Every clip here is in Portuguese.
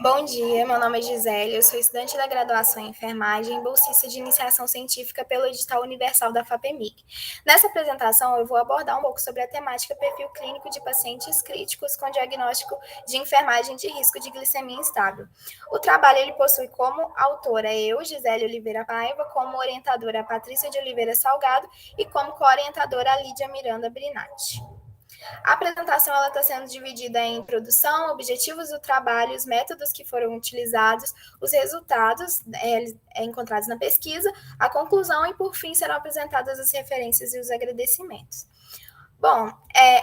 Bom dia, meu nome é Gisele, eu sou estudante da graduação em enfermagem e bolsista de iniciação científica pelo edital universal da FAPEMIG. Nessa apresentação, eu vou abordar um pouco sobre a temática perfil clínico de pacientes críticos com diagnóstico de enfermagem de risco de glicemia instável. O trabalho ele possui como autora eu, Gisele Oliveira Paiva, como orientadora a Patrícia de Oliveira Salgado e como co-orientadora a Lídia Miranda Brinatti. A apresentação está sendo dividida em introdução, objetivos do trabalho, os métodos que foram utilizados, os resultados encontrados na pesquisa, a conclusão e, por fim, serão apresentadas as referências e os agradecimentos. Bom,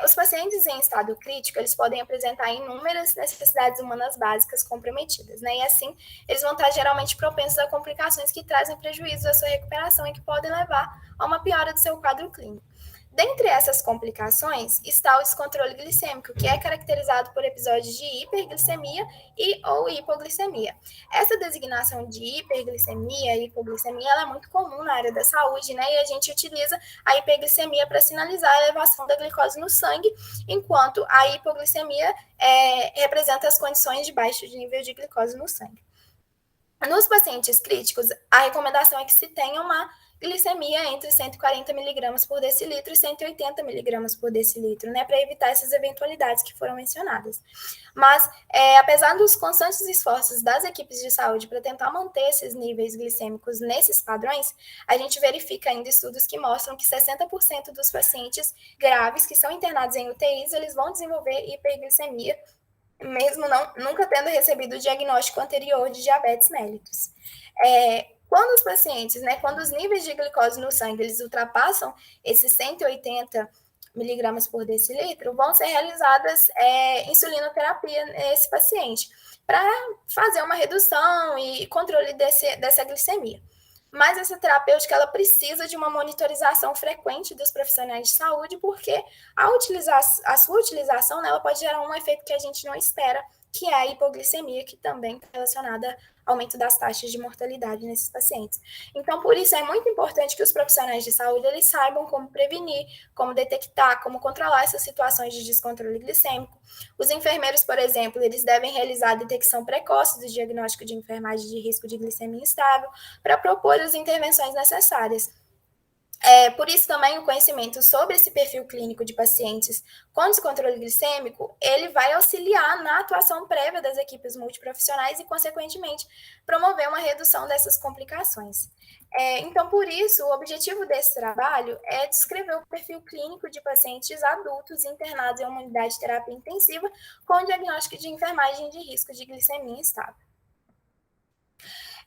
os pacientes em estado crítico, eles podem apresentar inúmeras necessidades humanas básicas comprometidas, né? E assim, eles vão estar geralmente propensos a complicações que trazem prejuízo à sua recuperação e que podem levar a uma piora do seu quadro clínico. Dentre essas complicações está o descontrole glicêmico, que é caracterizado por episódios de hiperglicemia e ou hipoglicemia. Essa designação de hiperglicemia e hipoglicemia ela é muito comum na área da saúde, né? E a gente utiliza a hiperglicemia para sinalizar a elevação da glicose no sangue, enquanto a hipoglicemia representa as condições de baixo nível de glicose no sangue. Nos pacientes críticos, a recomendação é que se tenha uma glicemia entre 140 miligramas por decilitro e 180 miligramas por decilitro, né, para evitar essas eventualidades que foram mencionadas. Mas, apesar dos constantes esforços das equipes de saúde para tentar manter esses níveis glicêmicos nesses padrões, a gente verifica ainda estudos que mostram que 60% dos pacientes graves que são internados em UTIs, eles vão desenvolver hiperglicemia, mesmo nunca tendo recebido o diagnóstico anterior de diabetes mellitus. Quando os pacientes, né, quando os níveis de glicose no sangue eles ultrapassam esses 180 miligramas por decilitro, vão ser realizadas insulinoterapia nesse paciente, para fazer uma redução e controle dessa glicemia. Mas essa terapêutica ela precisa de uma monitorização frequente dos profissionais de saúde, porque a sua utilização né, ela pode gerar um efeito que a gente não espera, que é a hipoglicemia, que também está relacionada ao aumento das taxas de mortalidade nesses pacientes. Então, por isso, é muito importante que os profissionais de saúde eles saibam como prevenir, como detectar, como controlar essas situações de descontrole glicêmico. Os enfermeiros, por exemplo, eles devem realizar a detecção precoce do diagnóstico de enfermagem de risco de glicemia instável para propor as intervenções necessárias. Por isso também o conhecimento sobre esse perfil clínico de pacientes com descontrole glicêmico, ele vai auxiliar na atuação prévia das equipes multiprofissionais e, consequentemente, promover uma redução dessas complicações. Então, por isso, o objetivo desse trabalho é descrever o perfil clínico de pacientes adultos internados em uma unidade de terapia intensiva com diagnóstico de enfermagem de risco de glicemia instável.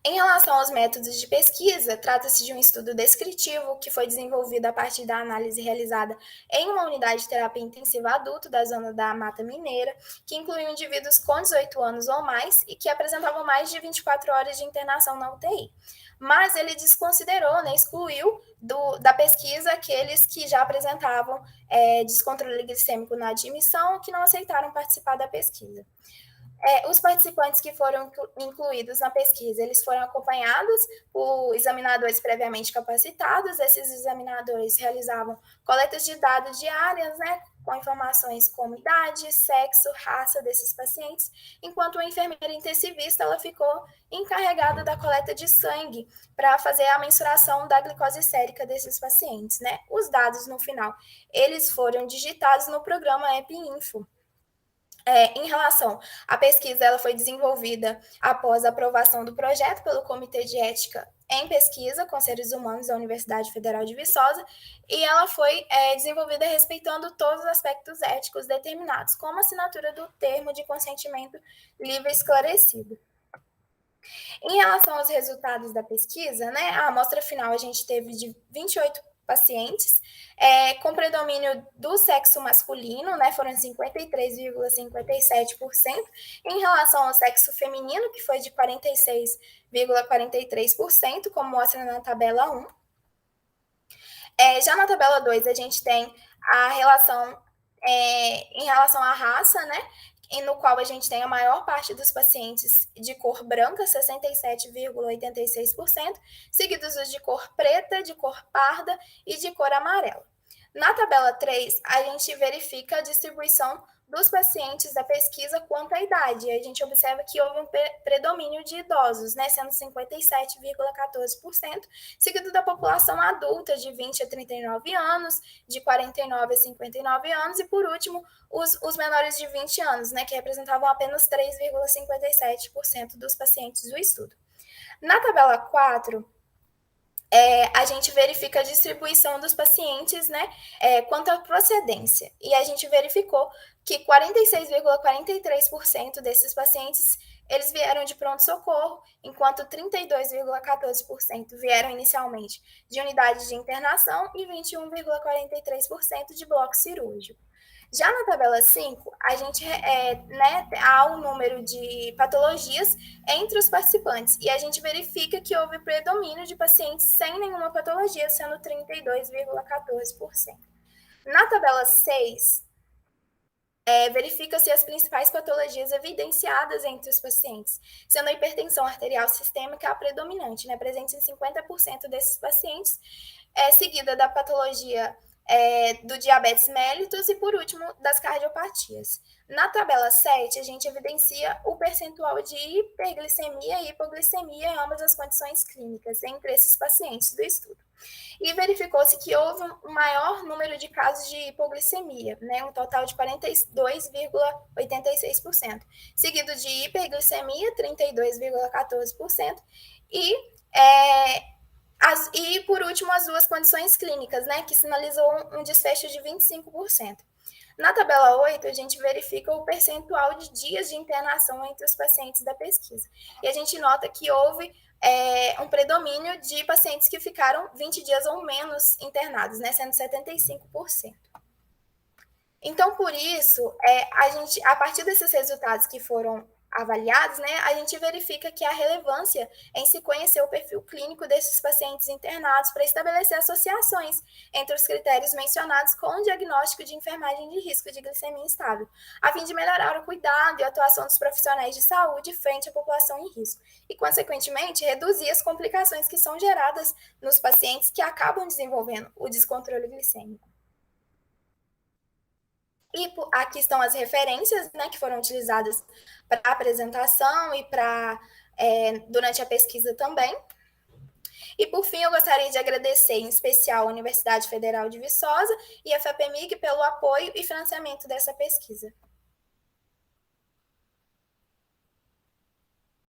Em relação aos métodos de pesquisa, trata-se de um estudo descritivo que foi desenvolvido a partir da análise realizada em uma unidade de terapia intensiva adulto da zona da Mata Mineira, que incluiu indivíduos com 18 anos ou mais e que apresentavam mais de 24 horas de internação na UTI. Mas ele desconsiderou, né, excluiu da pesquisa aqueles que já apresentavam descontrole glicêmico na admissão ou que não aceitaram participar da pesquisa. Os participantes que foram incluídos na pesquisa, eles foram acompanhados por examinadores previamente capacitados. Esses examinadores realizavam coletas de dados diárias, né, com informações como idade, sexo, raça desses pacientes, enquanto a enfermeira intensivista ela ficou encarregada da coleta de sangue para fazer a mensuração da glicose sérica desses pacientes, né? Os dados no final, eles foram digitados no programa EpiInfo. Em relação à pesquisa, ela foi desenvolvida após a aprovação do projeto pelo Comitê de Ética em Pesquisa com Seres Humanos da Universidade Federal de Viçosa, e ela foi desenvolvida respeitando todos os aspectos éticos determinados, como a assinatura do termo de consentimento livre e esclarecido. Em relação aos resultados da pesquisa, né, a amostra final a gente teve de 28 pacientes, com predomínio do sexo masculino, né, foram 53,57%, em relação ao sexo feminino, que foi de 46,43%, como mostra na tabela 1. Já na tabela 2, a gente tem a relação em relação à raça, né, no qual a gente tem a maior parte dos pacientes de cor branca, 67,86%, seguidos os de cor preta, de cor parda e de cor amarela. Na tabela 3, a gente verifica a distribuição dos pacientes da pesquisa quanto à idade. A gente observa que houve um predomínio de idosos, né, sendo 57,14%, seguido da população adulta de 20 a 39 anos, de 49 a 59 anos, e por último, os menores de 20 anos, né, que representavam apenas 3,57% dos pacientes do estudo. Na tabela 4, a gente verifica a distribuição dos pacientes, né, quanto à procedência. E a gente verificou que 46,43% desses pacientes eles vieram de pronto-socorro, enquanto 32,14% vieram inicialmente de unidade de internação e 21,43% de bloco cirúrgico. Já na tabela 5, a gente há o número de patologias entre os participantes e a gente verifica que houve predomínio de pacientes sem nenhuma patologia, sendo 32,14%. Na tabela 6, verifica-se as principais patologias evidenciadas entre os pacientes, sendo a hipertensão arterial sistêmica a predominante, né, presente em 50% desses pacientes, seguida da patologia do diabetes mellitus e, por último, das cardiopatias. Na tabela 7, a gente evidencia o percentual de hiperglicemia e hipoglicemia em ambas as condições clínicas entre esses pacientes do estudo. E verificou-se que houve um maior número de casos de hipoglicemia, né, um total de 42,86%, seguido de hiperglicemia, 32,14%, e por último, as duas condições clínicas, né, que sinalizou um desfecho de 25%. Na tabela 8, a gente verifica o percentual de dias de internação entre os pacientes da pesquisa. E a gente nota que houve um predomínio de pacientes que ficaram 20 dias ou menos internados, né, sendo 75%. Então, por isso, a partir desses resultados que foram avaliados, né, a gente verifica que há relevância em se conhecer o perfil clínico desses pacientes internados para estabelecer associações entre os critérios mencionados com o diagnóstico de enfermagem de risco de glicemia instável, a fim de melhorar o cuidado e a atuação dos profissionais de saúde frente à população em risco e, consequentemente, reduzir as complicações que são geradas nos pacientes que acabam desenvolvendo o descontrole glicêmico. E aqui estão as referências, né, que foram utilizadas para a apresentação e durante a pesquisa também. E, por fim, eu gostaria de agradecer, em especial, a Universidade Federal de Viçosa e a FAPEMIG pelo apoio e financiamento dessa pesquisa.